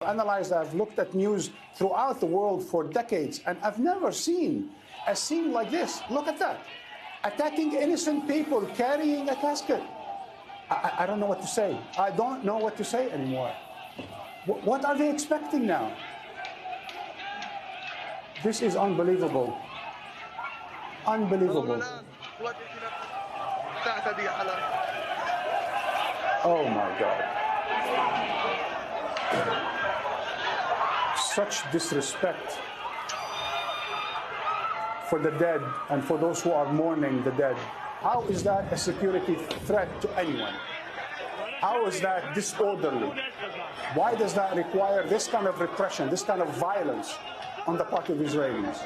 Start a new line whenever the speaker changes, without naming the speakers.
Analyzed, I've looked at news throughout the world for decades, and I've never seen a scene like this. Look at that. Attacking innocent people, carrying a casket. I don't know what to say. I don't know what to say anymore. What are they expecting now? This is unbelievable. Unbelievable. Oh my God. Such disrespect for the dead and for those who are mourning the dead. How is that a security threat to anyone? How is that disorderly? Why does that require this kind of repression, this kind of violence on the part of Israelis?